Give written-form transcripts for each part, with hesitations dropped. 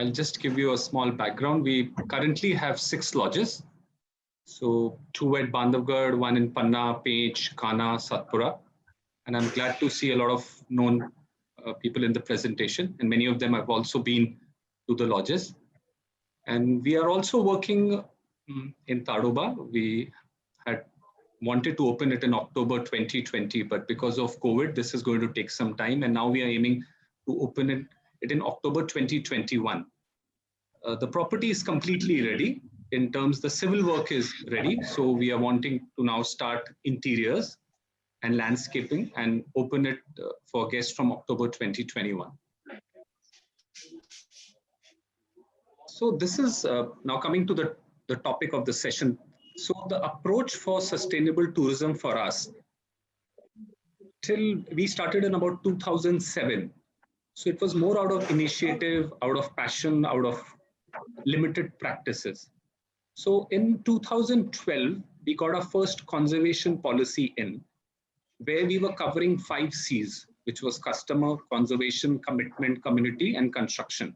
I'll just give you a small background. We currently have 6 lodges. So 2 at Bandhavgarh, 1 in Panna, Page, Kana, Satpura. And I'm glad to see a lot of known people in the presentation. And many of them have also been to the lodges. And we are also working in Tadoba. We had wanted to open it in October 2020, but because of COVID, this is going to take some time. And now we are aiming to open it in October 2021. The property is completely ready. In terms, the civil work is ready. So we are wanting to now start interiors and landscaping and open it for guests from October 2021. So this is now coming to the topic of the session. So the approach for sustainable tourism for us, till we started in about 2007. So it was more out of initiative, out of passion, out of limited practices. So in 2012, we got our first conservation policy in, where we were covering 5 C's, which was customer, conservation, commitment, community, and construction.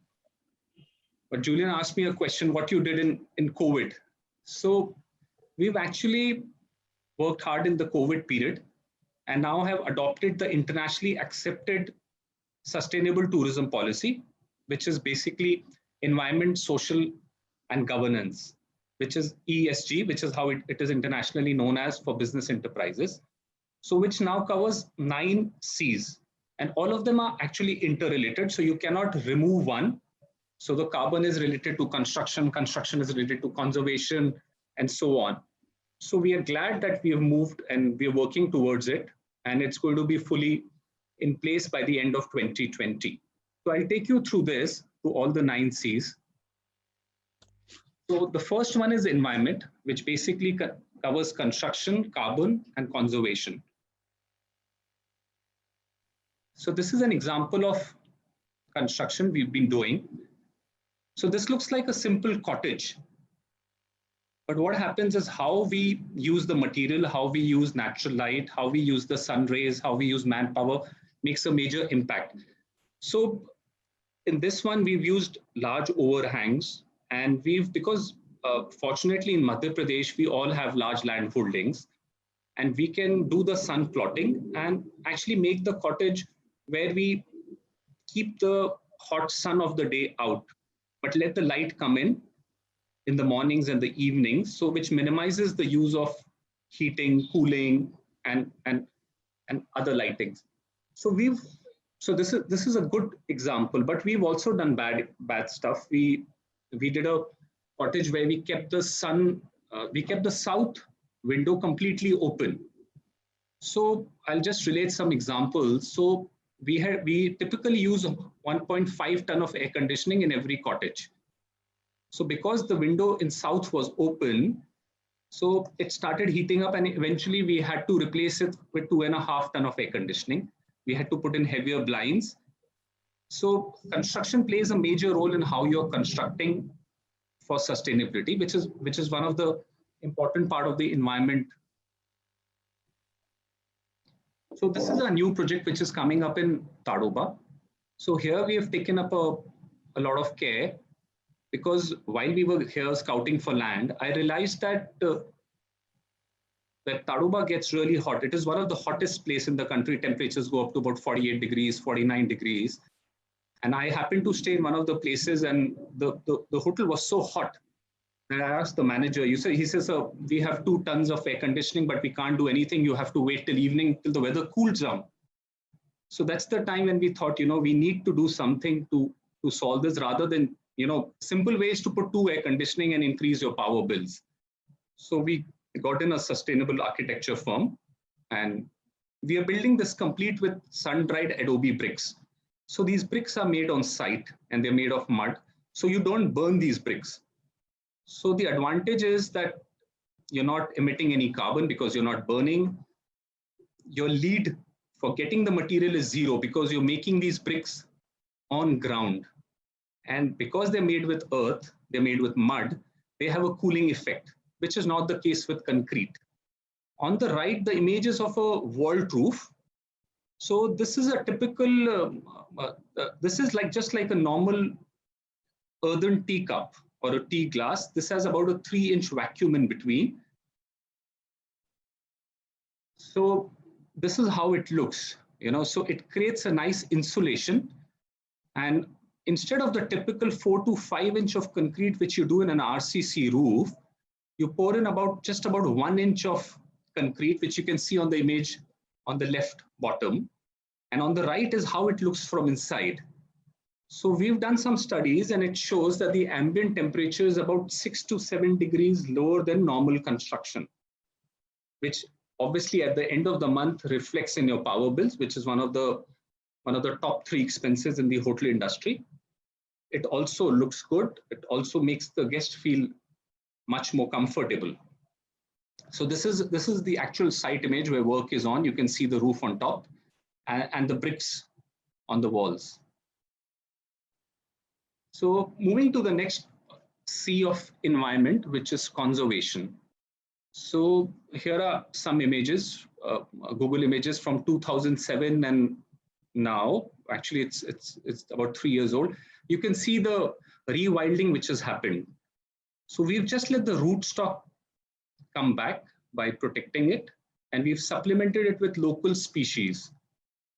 But Julian asked me a question, what you did in COVID. So we've actually worked hard in the COVID period and now have adopted the internationally accepted sustainable tourism policy, which is basically environment, social, and governance, which is ESG, which is how it is internationally known as for business enterprises. So which now covers 9 C's, and all of them are actually interrelated. So you cannot remove one. So the carbon is related to construction, construction is related to conservation, and so on. So we are glad that we have moved and we are working towards it, and it's going to be fully in place by the end of 2020. So I'll take you through this to all the 9 C's. So the first one is environment, which basically covers construction, carbon, and conservation. So this is an example of construction we've been doing. So this looks like a simple cottage. But what happens is how we use the material, how we use natural light, how we use the sun rays, how we use manpower makes a major impact. So in this one, we've used large overhangs, and because fortunately in Madhya Pradesh, we all have large land holdings, and we can do the sun plotting and actually make the cottage where we keep the hot sun of the day out, but let the light come in the mornings and the evenings, so which minimizes the use of heating, cooling, and other lightings. So this is a good example, but we've also done bad stuff. We did a cottage where we kept the south window completely open. So I'll just relate some examples. So we typically use 1.5 ton of air conditioning in every cottage. So because the window in south was open, so it started heating up, and eventually we had to replace it with 2.5 ton of air conditioning. We had to put in heavier blinds. So construction plays a major role in how you're constructing for sustainability, which is one of the important part of the environment. So this is a new project which is coming up in Tadoba. So here we have taken up a lot of care, because while we were here scouting for land, I realized that Tadoba gets really hot. It is one of the hottest places in the country. Temperatures go up to about 48 degrees, 49 degrees. And I happened to stay in one of the places, and the hotel was so hot. And I asked the manager, he says, we have 2 tons of air conditioning, but we can't do anything. You have to wait till evening, till the weather cools down. So that's the time when we thought, we need to do something to solve this, rather than, simple ways to put 2 air conditioning and increase your power bills. So we got in a sustainable architecture firm, and we are building this complete with sun-dried adobe bricks. So these bricks are made on site, and they're made of mud. So you don't burn these bricks. So the advantage is that you're not emitting any carbon because you're not burning. Your lead for getting the material is 0, because you're making these bricks on ground. And because they're made with earth, they're made with mud, they have a cooling effect, which is not the case with concrete. On the right, the images of a vault roof. So this is a typical, this is just like a normal earthen teacup or a tea glass. This has about a 3-inch vacuum in between. So this is how it looks, so it creates a nice insulation. And instead of the typical 4 to 5 inch of concrete, which you do in an RCC roof, you pour in just about 1 inch of concrete, which you can see on the image on the left bottom. And on the right is how it looks from inside. So we've done some studies and it shows that the ambient temperature is about 6 to 7 degrees lower than normal construction, which obviously at the end of the month reflects in your power bills, which is one of the top 3 expenses in the hotel industry. It also looks good. It also makes the guest feel much more comfortable. So this is the actual site image where work is on. You can see the roof on top and the bricks on the walls. So moving to the next C of environment, which is conservation. So here are some images, Google images from 2007 and now. Actually, it's about 3 years old. You can see the rewilding which has happened. So we've just let the rootstock come back by protecting it, and we've supplemented it with local species.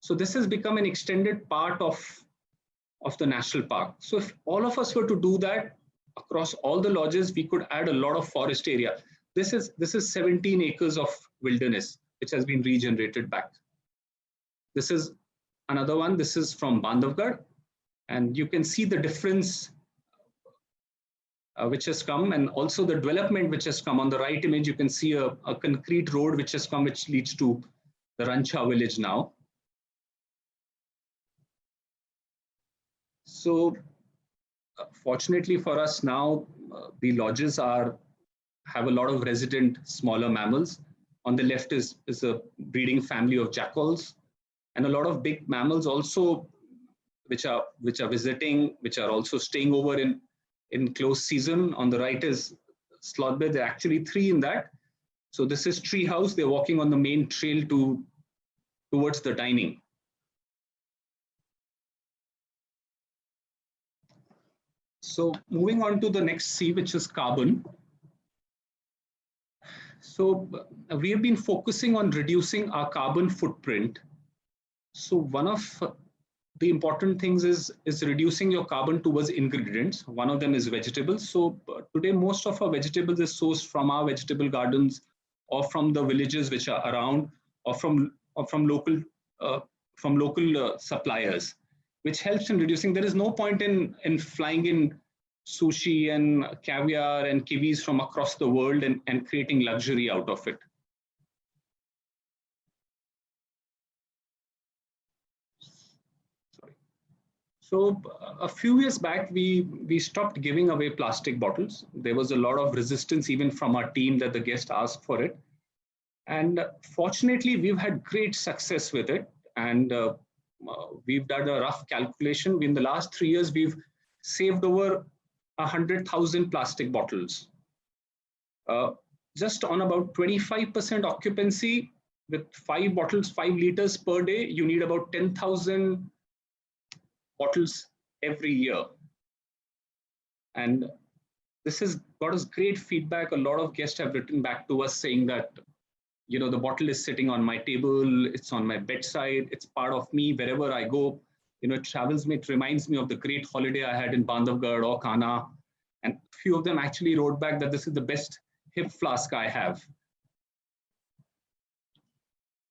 So this has become an extended part of the national park. So if all of us were to do that across all the lodges, we could add a lot of forest area. This is 17 acres of wilderness, which has been regenerated back. This is another one. This is from Bandhavgarh, and you can see the difference which has come, and also the development which has come. On the right image, you can see a concrete road which has come, which leads to the Rancha village now. So fortunately for us now, the lodges have a lot of resident smaller mammals. On the left is a breeding family of jackals, and a lot of big mammals also, which are visiting, which are also staying over in close season. On the right is sloth bear. There are actually 3 in that. So this is tree house. They're walking on the main trail towards the dining. So moving on to the next C, which is carbon. So we have been focusing on reducing our carbon footprint. So one of the important things is reducing your carbon towards ingredients. One of them is vegetables. So today, most of our vegetables is sourced from our vegetable gardens or from the villages which are around, or from local suppliers, which helps in reducing. There is no point in flying in sushi and caviar and kiwis from across the world and creating luxury out of it. So a few years back, we stopped giving away plastic bottles. There was a lot of resistance even from our team that the guest asked for it. And fortunately, we've had great success with it. And we've done a rough calculation. In the last 3 years, we've saved over 100,000 plastic bottles. Just on about 25% occupancy with 5 bottles, 5 liters per day, you need about 10,000 bottles every year. And this has got us great feedback. A lot of guests have written back to us saying that, the bottle is sitting on my table, it's on my bedside, it's part of me wherever I go. It travels me, it reminds me of the great holiday I had in Bandhavgarh or Kana. And a few of them actually wrote back that this is the best hip flask I have.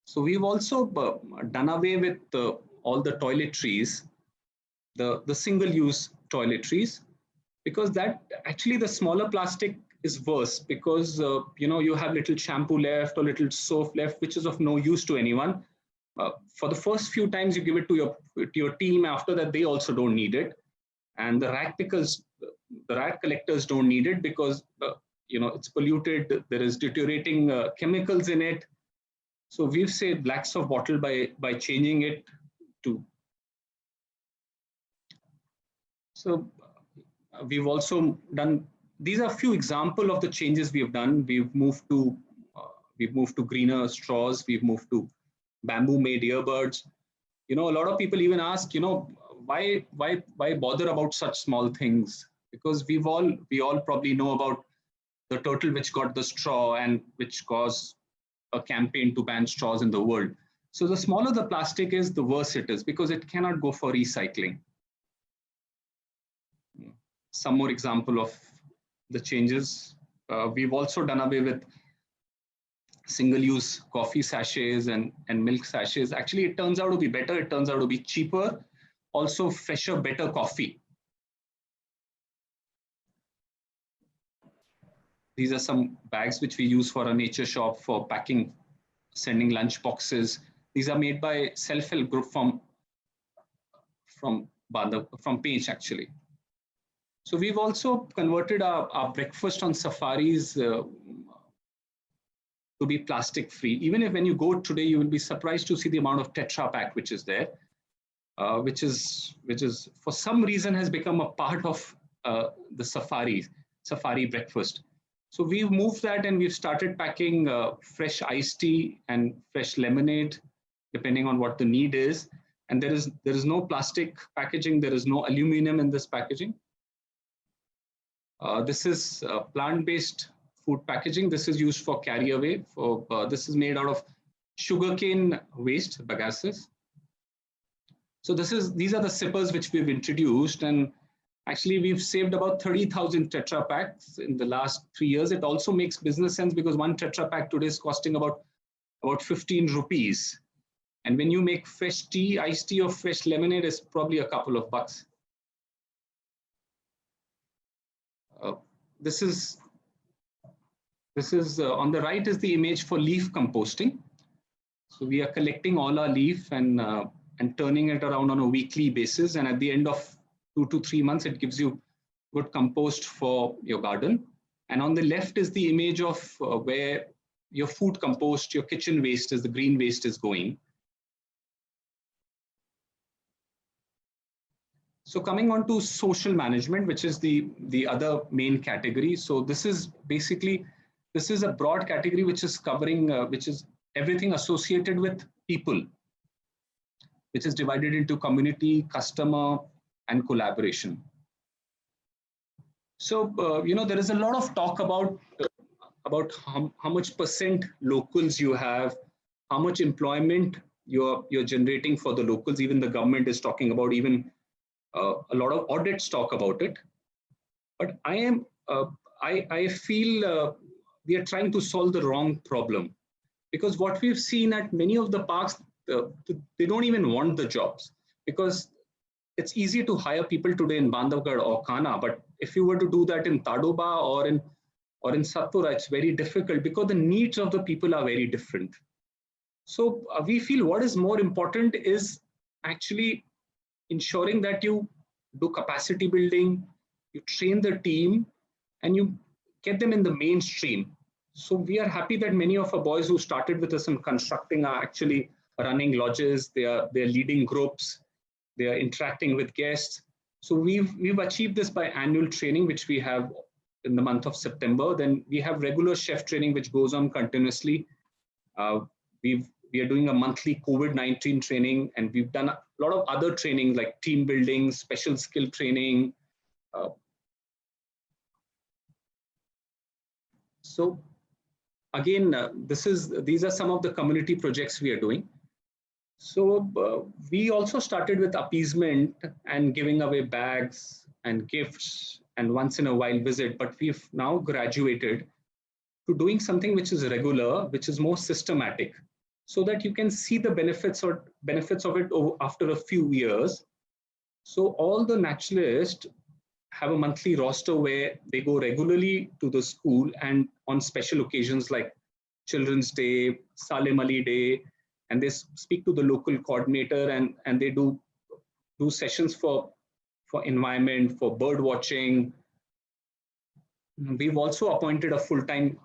So we've also done away with all the toiletries, the single-use toiletries, because that actually the smaller plastic is worse, because you have little shampoo left or little soap left, which is of no use to anyone. For the first few times you give it to your team, after that they also don't need it, and the rat collectors don't need it because it's polluted. There is deteriorating chemicals in it. So we've saved lakhs of bottle by changing it to. So we've also done. These are a few examples of the changes we have done. We've moved to greener straws. We've moved to bamboo-made earbuds. A lot of people even ask, why bother about such small things? because we all probably know about the turtle which got the straw and which caused a campaign to ban straws in the world. So the smaller the plastic is, the worse it is, because it cannot go for recycling. Some more example of the changes. We've also done away with single-use coffee sachets and milk sachets. Actually, it turns out to be better. It turns out to be cheaper, also fresher, better coffee. These are some bags which we use for a nature shop for packing, sending lunch boxes. These are made by self-help group from Page actually. So we've also converted our breakfast on safaris to be plastic free. Even if when you go today, you will be surprised to see the amount of Tetra Pak which is there, which is for some reason has become a part of the safari breakfast. So we've moved that and we've started packing fresh iced tea and fresh lemonade, depending on what the need is. And there is no plastic packaging. There is no aluminum in this packaging. This is plant-based food packaging. This is used for carry away. This is made out of sugarcane waste, bagasse. So these are the sippers which we've introduced, and actually we've saved about 30,000 Tetra Packs in the last 3 years. It also makes business sense because one Tetra Pack today is costing about 15 rupees. And when you make fresh tea, iced tea or fresh lemonade, is probably a couple of bucks. This is on the right is the image for leaf composting. So we are collecting all our leaf and turning it around on a weekly basis. And at the end of 2 to 3 months, it gives you good compost for your garden. And on the left is the image of where your food compost, your kitchen waste is, the green waste is going. So coming on to social management, which is the other main category. So this is a broad category which is covering, which is everything associated with people, which is divided into community, customer, and collaboration. So, there is a lot of talk about how much percent locals you have, how much employment you're generating for the locals. Even the government is talking about, even a lot of audits talk about it. But I feel we are trying to solve the wrong problem, because what we've seen at many of the parks, they don't even want the jobs, because it's easy to hire people today in Bandhavgarh or Kana, but if you were to do that in Tadoba or in Satpura, it's very difficult because the needs of the people are very different. So we feel what is more important is actually ensuring that you do capacity building, you train the team, and you get them in the mainstream. So we are happy that many of our boys who started with us in constructing are actually running lodges, they are leading groups, they are interacting with guests. So we've achieved this by annual training, which we have in the month of September. Then we have regular chef training, which goes on continuously. We are doing a monthly COVID-19 training, and we've done a lot of other training like team building, special skill training. So again, these are some of the community projects we are doing. So we also started with appeasement and giving away bags and gifts and once in a while visit, but we've now graduated to doing something which is regular, which is more systematic, so that you can see the benefits of it after a few years. So all the naturalists have a monthly roster where they go regularly to the school, and on special occasions like Children's Day, Salim Ali Day, and they speak to the local coordinator, and they do sessions for environment, for bird watching. We've also appointed a full-time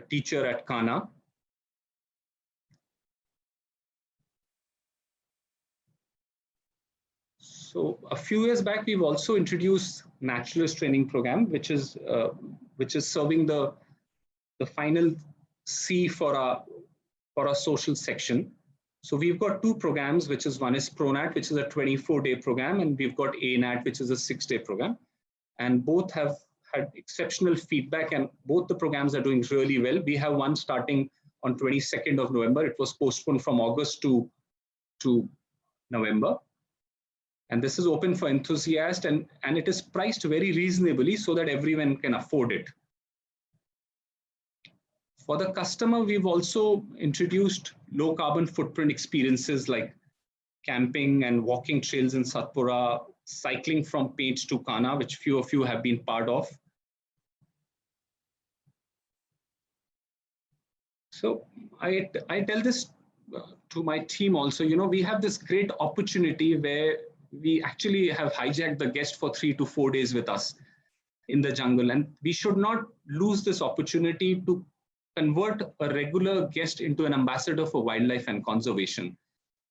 teacher at Kana. So a few years back, we've also introduced Naturalist training program, which is serving the final C for our social section. So we've got two programs, one is ProNat, which is a 24-day program, and we've got ANAT, which is a 6-day program. and both have had exceptional feedback, and both the programs are doing really well. We have one starting on 22nd of November. It was postponed from August to November. And this is open for enthusiasts, and it is priced very reasonably so that everyone can afford it. For the customer, we've also introduced low carbon footprint experiences like camping and walking trails in Satpura, cycling from Painch to Kana, which few of you have been part of. So I tell this to my team also, we have this great opportunity where we actually have hijacked the guest for 3 to 4 days with us in the jungle. And we should not lose this opportunity to convert a regular guest into an ambassador for wildlife and conservation.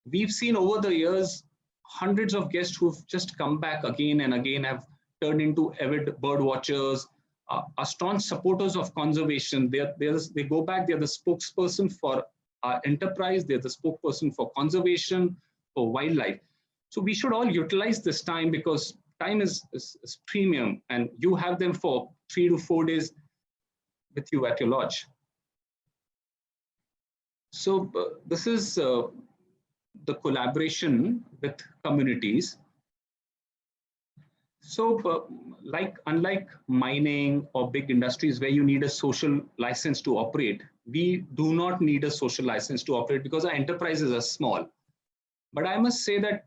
We've seen over the years, hundreds of guests who've just come back again and again, have turned into avid bird watchers, are staunch supporters of conservation. They go back, they're the spokesperson for our enterprise, they're the spokesperson for conservation, for wildlife. So we should all utilize this time, because time is premium, and you have them for 3 to 4 days with you at your lodge. So this is the collaboration with communities. So unlike mining or big industries where you need a social license to operate, we do not need a social license to operate because our enterprises are small. But I must say that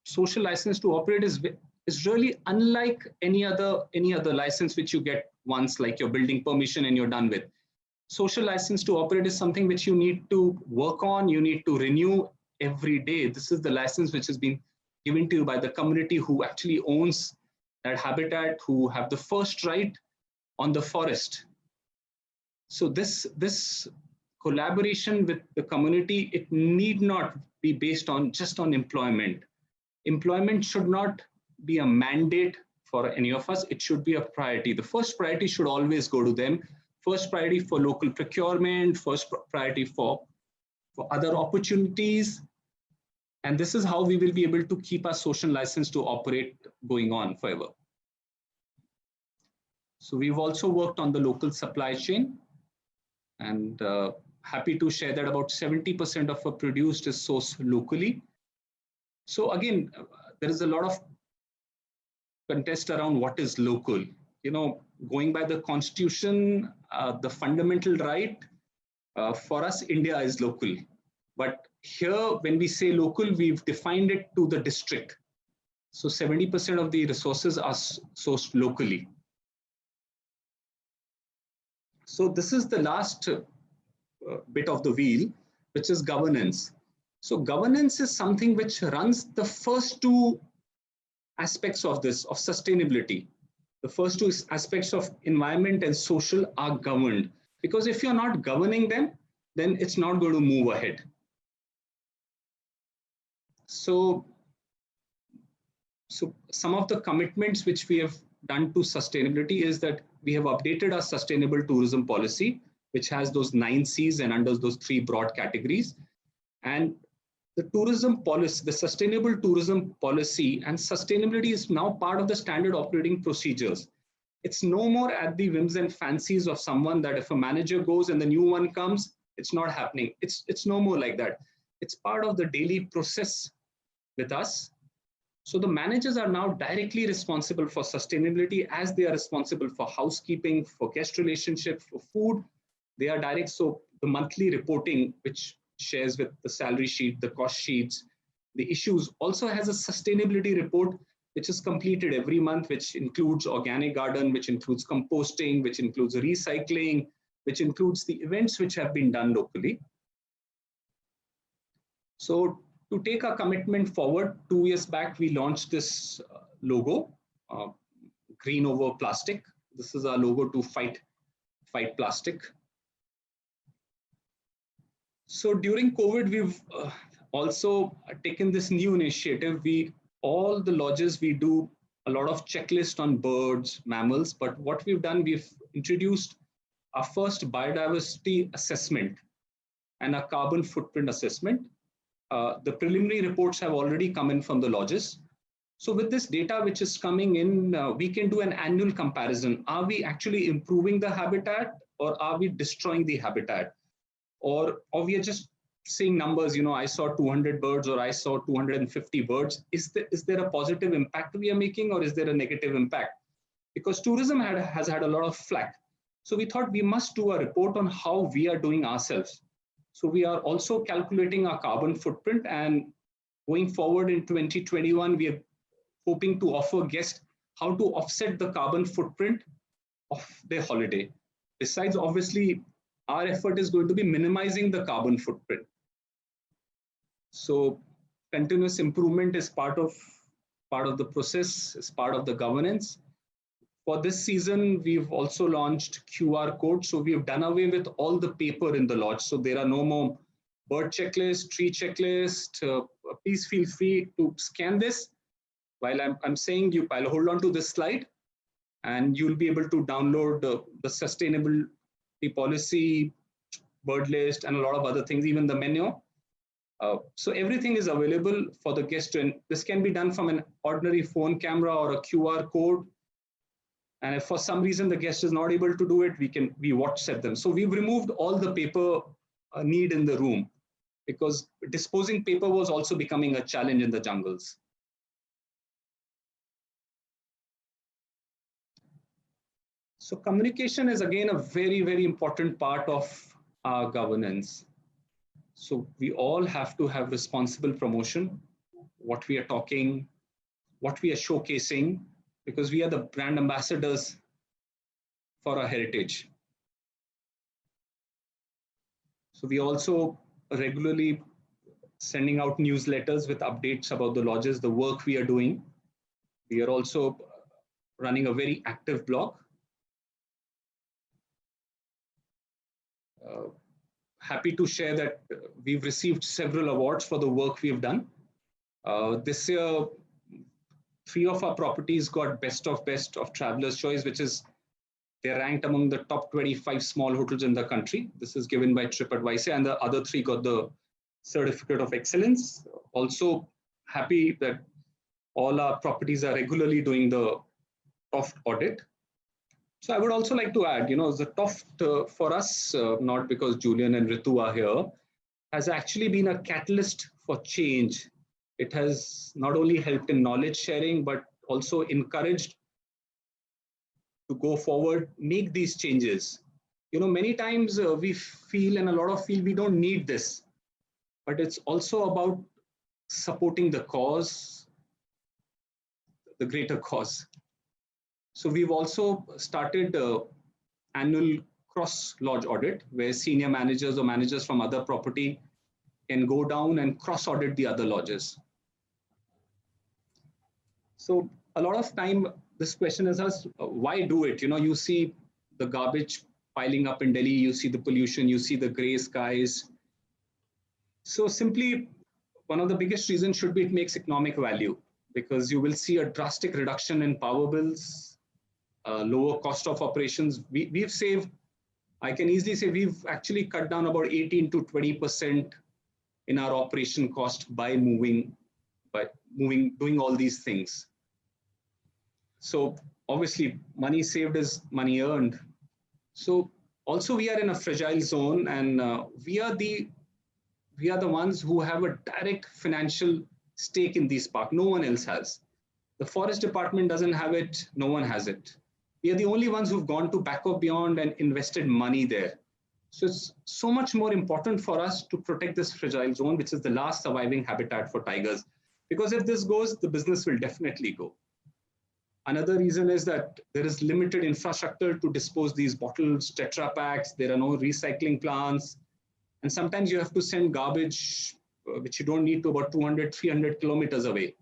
social license to operate is really unlike any other license which you get once, like your building permission and you're done with. Social license to operate is something which you need to work on, you need to renew every day. This is the license which has been given to you by the community who actually owns that habitat, who have the first right on the forest. So this collaboration with the community, it need not be based on just on employment. Employment should not be a mandate for any of us. It should be a priority. The first priority should always go to them. First priority for local procurement, first priority for other opportunities. And this is how we will be able to keep our social license to operate going on forever. So we've also worked on the local supply chain, and happy to share that about 70% of our produced is sourced locally. So again, there is a lot of contest around what is local. Going by the constitution, the fundamental right for us, India is local. But here, when we say local, we've defined it to the district. So 70% of the resources are sourced locally. So this is the last bit of the wheel, which is governance. So governance is something which runs the first two aspects of this, of sustainability. The first two aspects of environment and social are governed. Because if you're not governing them, then it's not going to move ahead. So some of the commitments which we have done to sustainability is that we have updated our sustainable tourism policy, which has those 9 C's and under those 3 broad categories. And the tourism policy, the sustainable tourism policy and sustainability is now part of the standard operating procedures. It's no more at the whims and fancies of someone that if a manager goes and the new one comes, it's not happening. It's no more like that. It's part of the daily process with us. So the managers are now directly responsible for sustainability as they are responsible for housekeeping, for guest relationship, for food. They are direct. So the monthly reporting, which shares with the salary sheet, the cost sheets, the issues, also has a sustainability report, which is completed every month, which includes organic garden, which includes composting, which includes recycling, which includes the events which have been done locally. So to take our commitment forward, 2 years back, we launched this logo, green over plastic. This is our logo to fight plastic. So during COVID, we've also taken this new initiative. All the lodges, we do a lot of checklists on birds, mammals, but what we've done, we've introduced our first biodiversity assessment and a carbon footprint assessment. The preliminary reports have already come in from the lodges. So with this data which is coming in, we can do an annual comparison. Are we actually improving the habitat, or are we destroying the habitat? Or we are just saying numbers, I saw 200 birds or I saw 250 birds. Is there a positive impact we are making, or is there a negative impact? Because tourism has had a lot of flack. So we thought we must do a report on how we are doing ourselves. So we are also calculating our carbon footprint, and going forward in 2021, we are hoping to offer guests how to offset the carbon footprint of their holiday. Besides, obviously, our effort is going to be minimizing the carbon footprint. So continuous improvement is part of the process, is part of the governance. For this season, we've also launched QR codes. So we've done away with all the paper in the lodge. So there are no more bird checklist, tree checklist. Please feel free to scan this. While I'm saying I'll hold on to this slide, and you'll be able to download the sustainability policy, bird list, and a lot of other things, even the menu. So everything is available for the guest, and this can be done from an ordinary phone camera or a QR code. And if for some reason the guest is not able to do it, we WhatsApp them. So we've removed all the paper need in the room, because disposing paper was also becoming a challenge in the jungles. So communication is again a very, very important part of our governance. So we all have to have responsible promotion, what we are talking, what we are showcasing, because we are the brand ambassadors for our heritage. So we also regularly sending out newsletters with updates about the lodges, the work we are doing. We are also running a very active blog. Happy to share that we've received several awards for the work we've done. This year, 3 of our properties got best of Traveler's Choice, which is they're ranked among the top 25 small hotels in the country. This is given by TripAdvisor, and the other 3 got the Certificate of Excellence. Also happy that all our properties are regularly doing the TOFT audit. So I would also like to add, the TOFT for us, not because Julian and Ritu are here, has actually been a catalyst for change. It has not only helped in knowledge sharing, but also encouraged to go forward, make these changes. Many times we feel, and a lot of feel, we don't need this, but it's also about supporting the cause, the greater cause. So we've also started annual cross-lodge audit, where senior managers or managers from other property can go down and cross-audit the other lodges. So a lot of time, this question is asked, why do it? You see the garbage piling up in Delhi, you see the pollution, you see the gray skies. So simply, one of the biggest reasons should be it makes economic value, because you will see a drastic reduction in power bills, lower cost of operations. We've saved, I can easily say we've actually cut down about 18 to 20% in our operation cost by doing all these things. So obviously money saved is money earned. So also we are in a fragile zone, and we are the ones who have a direct financial stake in these parks. No one else has. The forest department doesn't have it. No one has it. We are the only ones who've gone to back or beyond and invested money there. So it's so much more important for us to protect this fragile zone, which is the last surviving habitat for tigers. Because if this goes, the business will definitely go. Another reason is that there is limited infrastructure to dispose these bottles, Tetra Packs. There are no recycling plants. And sometimes you have to send garbage, which you don't need, to about 200, 300 kilometers away.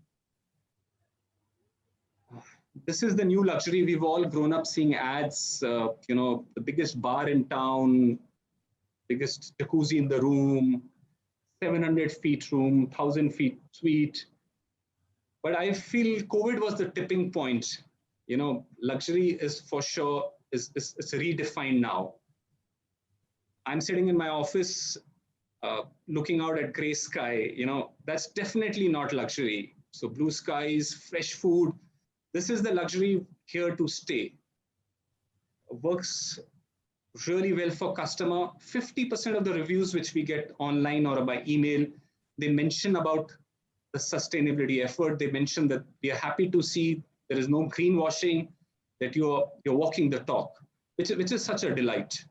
This is the new luxury. We've all grown up seeing ads, the biggest bar in town, biggest jacuzzi in the room, 700 feet room, 1,000 feet suite. But I feel COVID was the tipping point. Luxury is for sure, it's redefined now. I'm sitting in my office, looking out at gray sky. That's definitely not luxury. So blue skies, fresh food. This is the luxury here to stay. Works really well for customer. 50% of the reviews which we get online or by email, they mention about the sustainability effort. They mention that we are happy to see there is no greenwashing, that you're walking the talk, which is such a delight,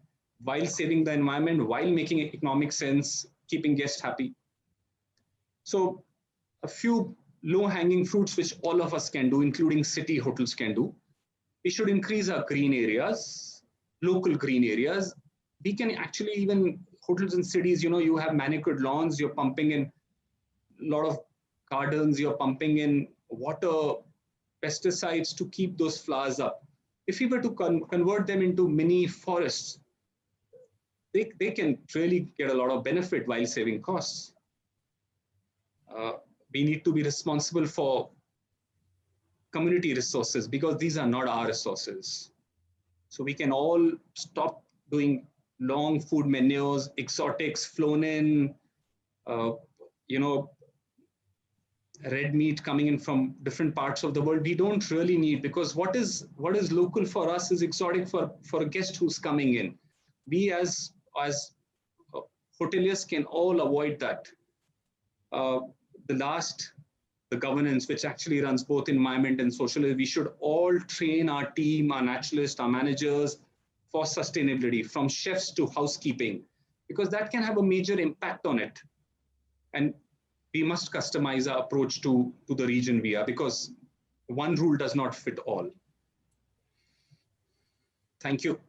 while saving the environment, while making economic sense, keeping guests happy. So a few low-hanging fruits which all of us can do, including city hotels can do. We should increase our green areas, local green areas. We can actually, even hotels in cities, you have manicured lawns, you're pumping in a lot of gardens, you're pumping in water, pesticides to keep those flowers up. If we were to convert them into mini forests, they can really get a lot of benefit while saving costs. We need to be responsible for community resources because these are not our resources. So we can all stop doing long food menus, exotics flown in, red meat coming in from different parts of the world. We don't really need, because what is local for us is exotic for a guest who's coming in. We as hoteliers can all avoid that. The governance, which actually runs both environment and social, we should all train our team, our naturalists, our managers for sustainability, from chefs to housekeeping, because that can have a major impact on it. And we must customize our approach to the region we are, because one rule does not fit all. Thank you.